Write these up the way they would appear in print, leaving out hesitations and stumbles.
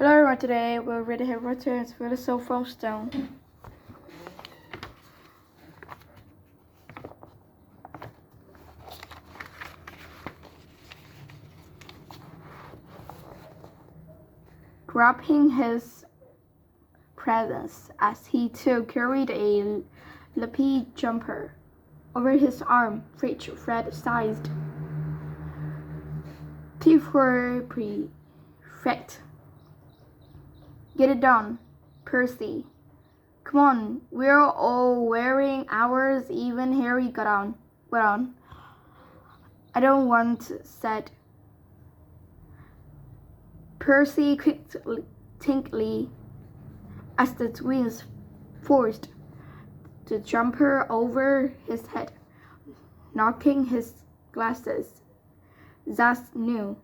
Hello everyone, today we'll read Harry Potter and the Sorcerer's Stone. Grabbing his presents as he too carried a lippy jumper over his arm, which Fred sized. Teeth were perfect. Get it done, Percy. Come on, we're all wearing ours, even Harry got on. I don't want, said Percy quickly as the twins forced the jumper over his head, knocking his glasses. That's new.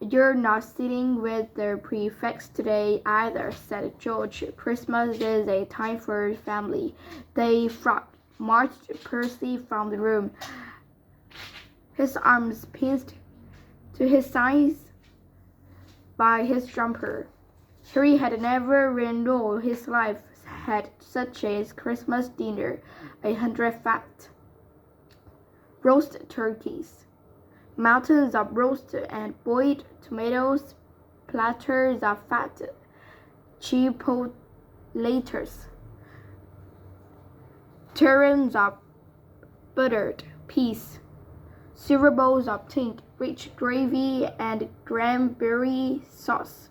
You're not sitting with the prefects today either, said George. Christmas is a time for family. They marched Percy from the room, his arms pinned to his sides by his jumper. Harry had never in all his life had such a Christmas dinner. 100 fat roast turkeys, mountains of roast and boiled tomatoes, platters of fat chipolatas, tureens of buttered peas, silver bowls of thick, rich gravy and cranberry sauce,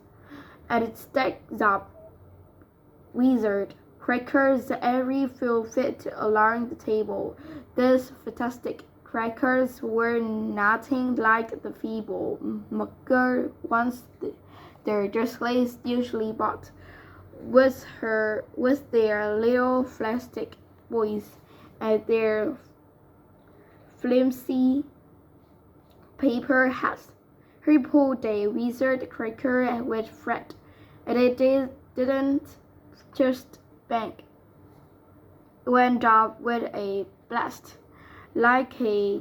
and stacks of wizard crackers every few feet along the table. These fantastic crackers were nothing like the feeble, meager ones their Dursleys usually bought, with their little plastic boys and their flimsy paper hats. Harry pulled a wizard cracker with Fred, and it didn't just bang. It went off with a blast, like a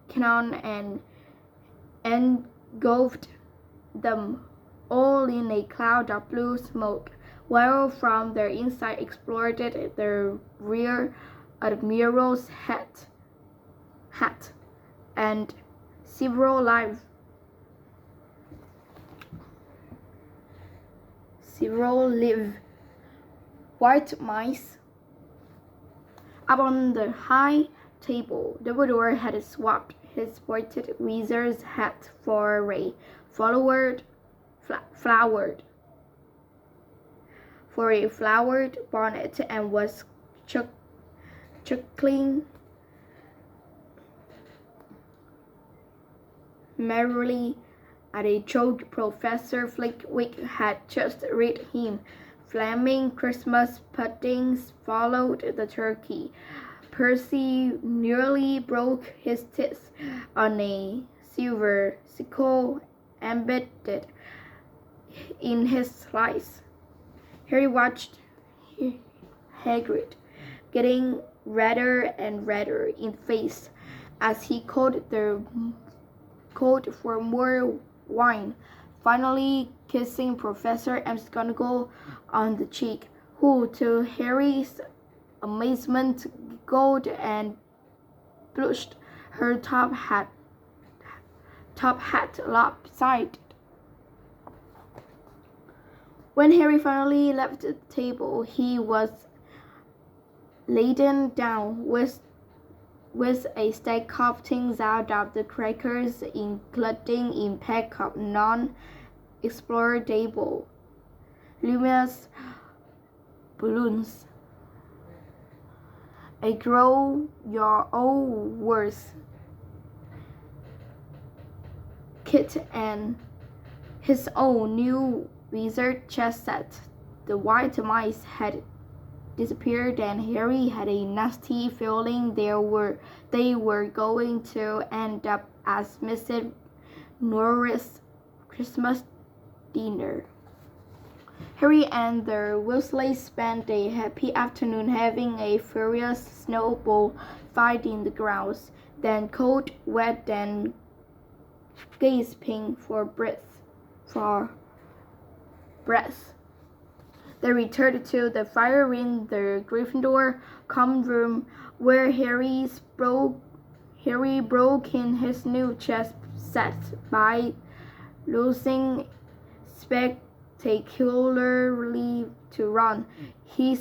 cannon, and engulfed them all in a cloud of blue smoke, while from their inside exploded the rear admiral's hat and several live white mice. Up on the high table, Dumbledore had swapped his pointed wizard's hat for a flowered bonnet and was chuckling merrily at a joke Professor Flitwick had just read him. Flaming Christmas puddings followed the turkey. Percy nearly broke his teeth on a silver sickle embedded in his slice. Harry watched Hagrid getting redder and redder in the face as he called for more wine, finally kissing Professor McGonagall on the cheek, who, to Harry's amazement, giggled and blushed, her top hat lopsided. When Harry finally left the table, he was laden down with a stack of things out of the crackers, including a pack of non-explodable luminous balloons, a grow your own words kit, and his own new wizard chess set. The white mice had disappeared, and Harry had a nasty feeling they were going to end up as Mrs. Norris' Christmas dinner. Harry and the Weasleys spent a happy afternoon having a furious snowball fight in the grounds, then cold, wet, and gasping for breath. breath. They returned to the fire in the Gryffindor common room, where Harry broke in his new chess set by losing spectacularly to Ron. He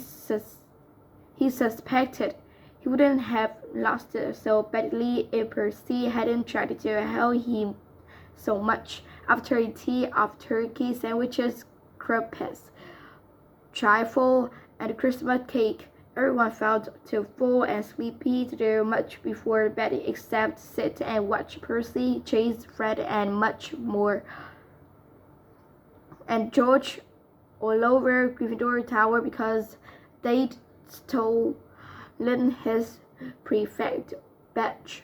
suspected he wouldn't have lost so badly if Percy hadn't tried to help him so much. After a tea of turkey sandwiches, crumpets, trifle, and Christmas cake, everyone felt too full and sleepy to do much before bed except sit and watch Percy chase Fred and much more. And George all over Gryffindor Tower because they'd stolen his prefect badge.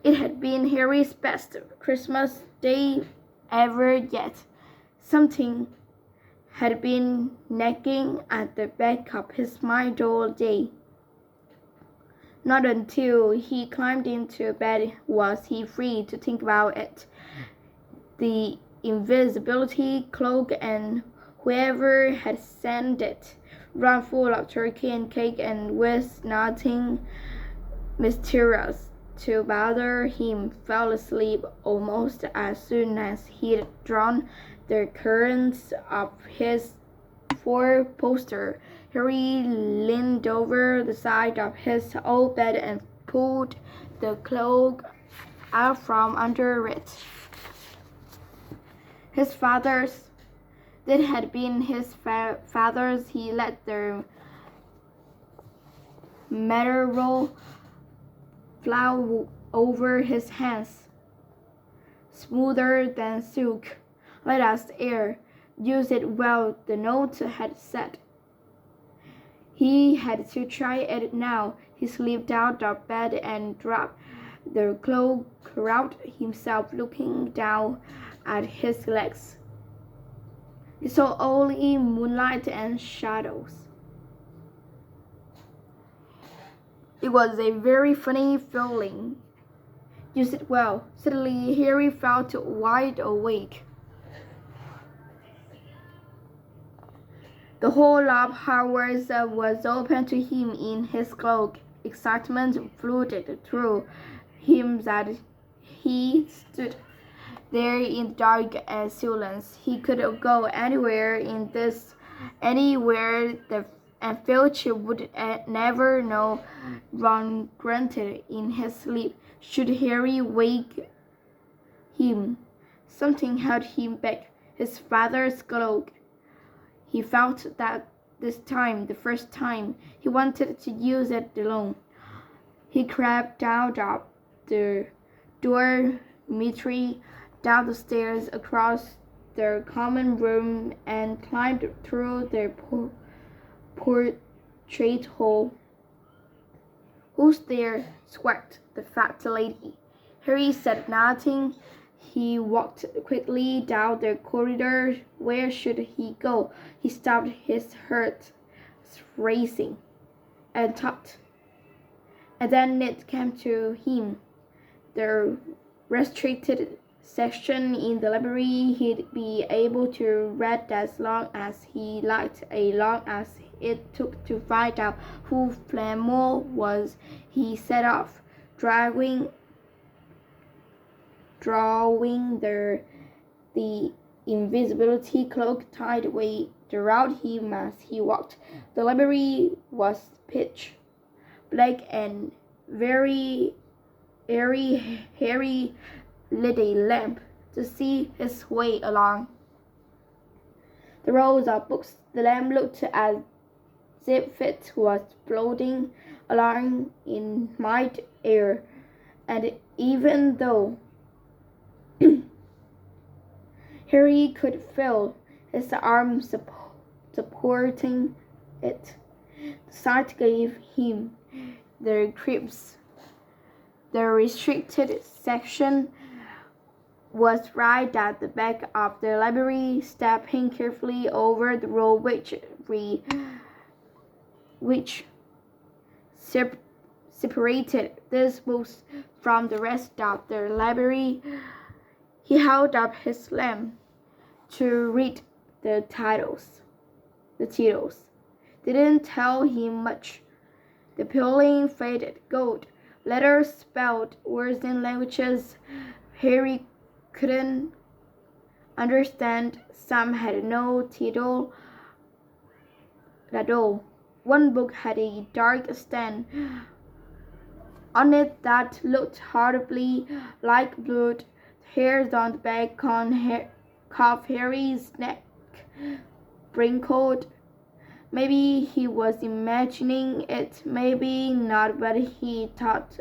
It had been Harry's best Christmas day ever yet. Something had been nagging at the back of his mind all day. Not until he climbed into bed was he free to think about it. The invisibility cloak and whoever had sent it, run full of turkey and cake and with nothing mysterious to bother him, fell asleep almost as soon as he'd drawn the curtains of his four-poster. Harry leaned over the side of his old bed and pulled the cloak out from under it. His father's. That had been his father's. He let the metal flow over his hands, smoother than silk. Let us air. Use it well, the note had said. He had to try it now. He slipped out of bed and dropped the cloak around himself, looking down at his legs. He saw only moonlight and shadows. It was a very funny feeling. Use it well. Suddenly, Harry felt wide awake. The whole of Hogwarts was open to him in his cloak. Excitement flooded through him that he stood there in the dark and silence. He could go anywhere in this, anywhere, and Filch would never know. Ron grunted in his sleep. Should Harry wake him? Something held him back. His father's cloak. He felt that this time, the first time, he wanted to use it alone. He crept out of the dormitory, down the stairs, across the common room, and climbed through the portrait hole. Who's there? Squawked the fat lady. Harry said nothing. He walked quickly down the corridor. Where should he go? He stopped, his heart racing, and thought. And then it came to him. The restricted section in the library. He'd be able to read as long as he liked, as long as it took to find out who Flamel was. He set off, drawing the invisibility cloak tight around him as he walked. The library was pitch black and very airy. Harry lit a lamp to see his way along the rows of books. The lamp looked as if it was floating along in mid-air, and even though Harry could feel his arms supporting it, the sight gave him the creeps. The restricted section was right at the back of the library. Stepping carefully over the row which separated these books from the rest of the library, he held up his lamp to read The titles didn't tell him much. The peeling faded gold letters spelled words in languages Harry couldn't understand. Some had no title at all. One book had a dark stain on it that looked horribly like blood. Hairs on the back of Harry's neck wrinkled. Maybe he was imagining it, maybe not, but he thought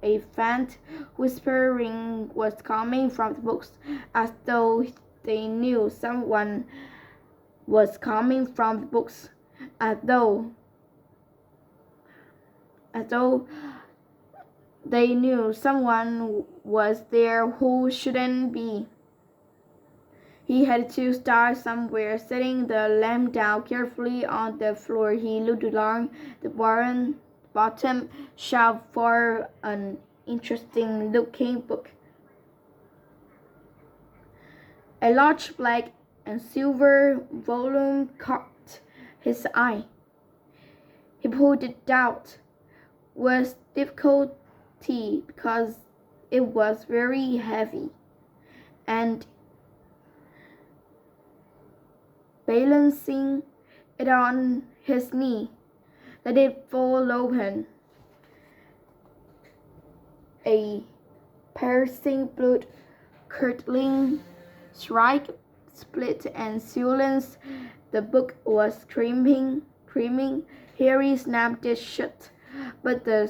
a faint whispering was coming from the books, as though they knew someone was coming from the books, as though they knew someone was there who shouldn't be. He had to start somewhere. Setting the lamp down carefully on the floor, he looked along the bottom shelf for an interesting-looking book. A large black and silver volume caught his eye. He pulled it out with difficulty because it was very heavy, and balancing it on his knee, let it fall open. A piercing, blood-curdling shriek split and silence. The book was screaming. Harry snapped it shut, but the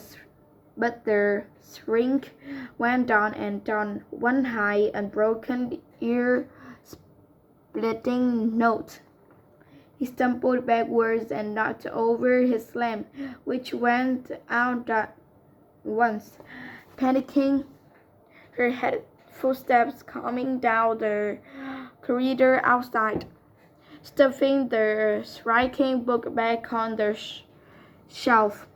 shrink went down and down, one high, unbroken, ear-splitting note. He stumbled backwards and knocked over his lamp, which went out at once. Panicking, her head footsteps coming down the corridor outside, stuffing the shrieking book back on the shelf.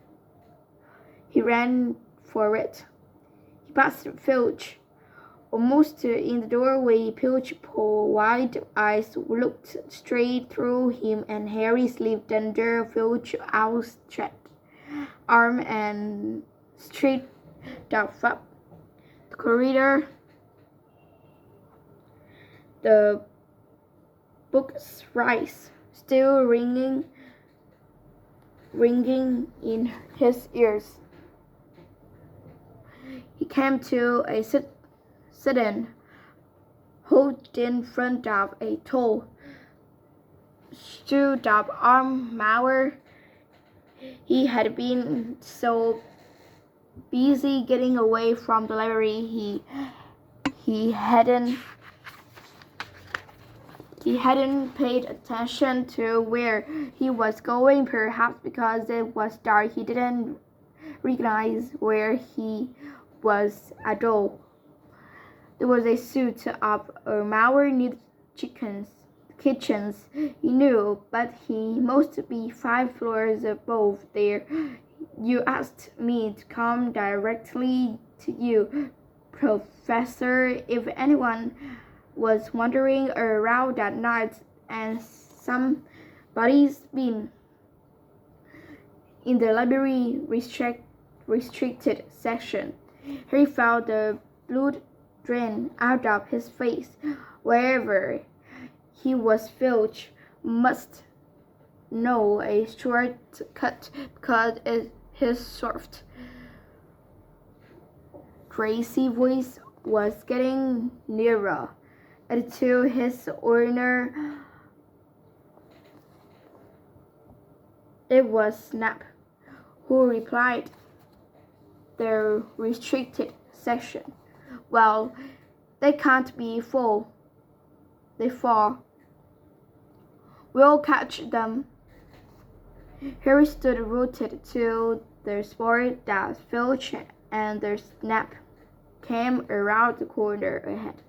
He ran for it. He passed Filch. Almost in the doorway, Filch's wide eyes looked straight through him, and Harry slipped under Filch's outstretched arm and straight up the corridor. The book's rise still ringing in his ears. He came to a sudden halt in front of a tall, stood-up armoire. He had been so busy getting away from the library he hadn't paid attention to where he was going. Perhaps because it was dark, he didn't recognize where he was at all. There was a suit of armoire near the kitchens, he knew, but he must be 5 floors above there. You asked me to come directly to you, Professor. If anyone was wandering around at night and somebody's been in the library restricted section. Harry felt the blood drain out of his face. Wherever he was, Filch must know a shortcut because his soft, crazy voice was getting nearer. And to his owner, it was Snap, who replied. The restricted section. Well, they can't be full. They fall. We'll catch them. Harry stood rooted to the spot that Filch and the Snap came around the corner ahead.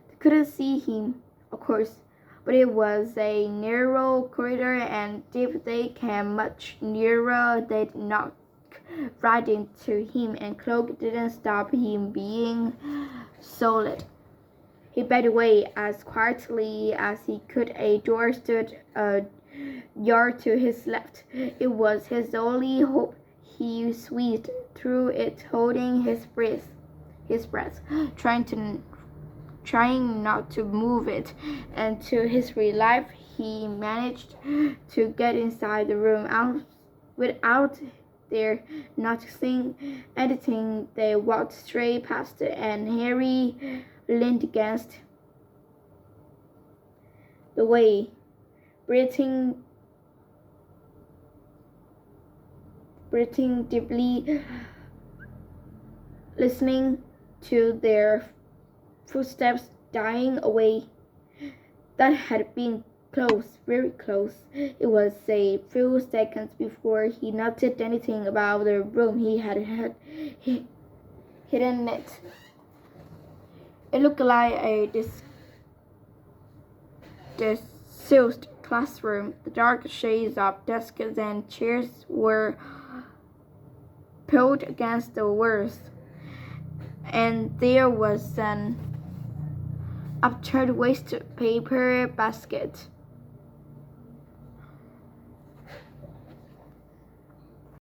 They couldn't see him, of course, but it was a narrow corridor, and if they came much nearer, they'd knock right into him, and Cloak didn't stop him being solid. He backed away as quietly as he could. A door stood a yard to his left. It was his only hope. He squeezed through it, holding his breath, trying not to move it, and to his relief, he managed to get inside the room without their noticing anything. They walked straight past it, and Harry leaned against the wall, breathing deeply, listening to their footsteps dying away. That had been close, very close. It was a few seconds before he noticed anything about the room. He had hidden it. It looked like a disused classroom. The dark shades of desks and chairs were piled against the walls, and there was an absurd waste paper basket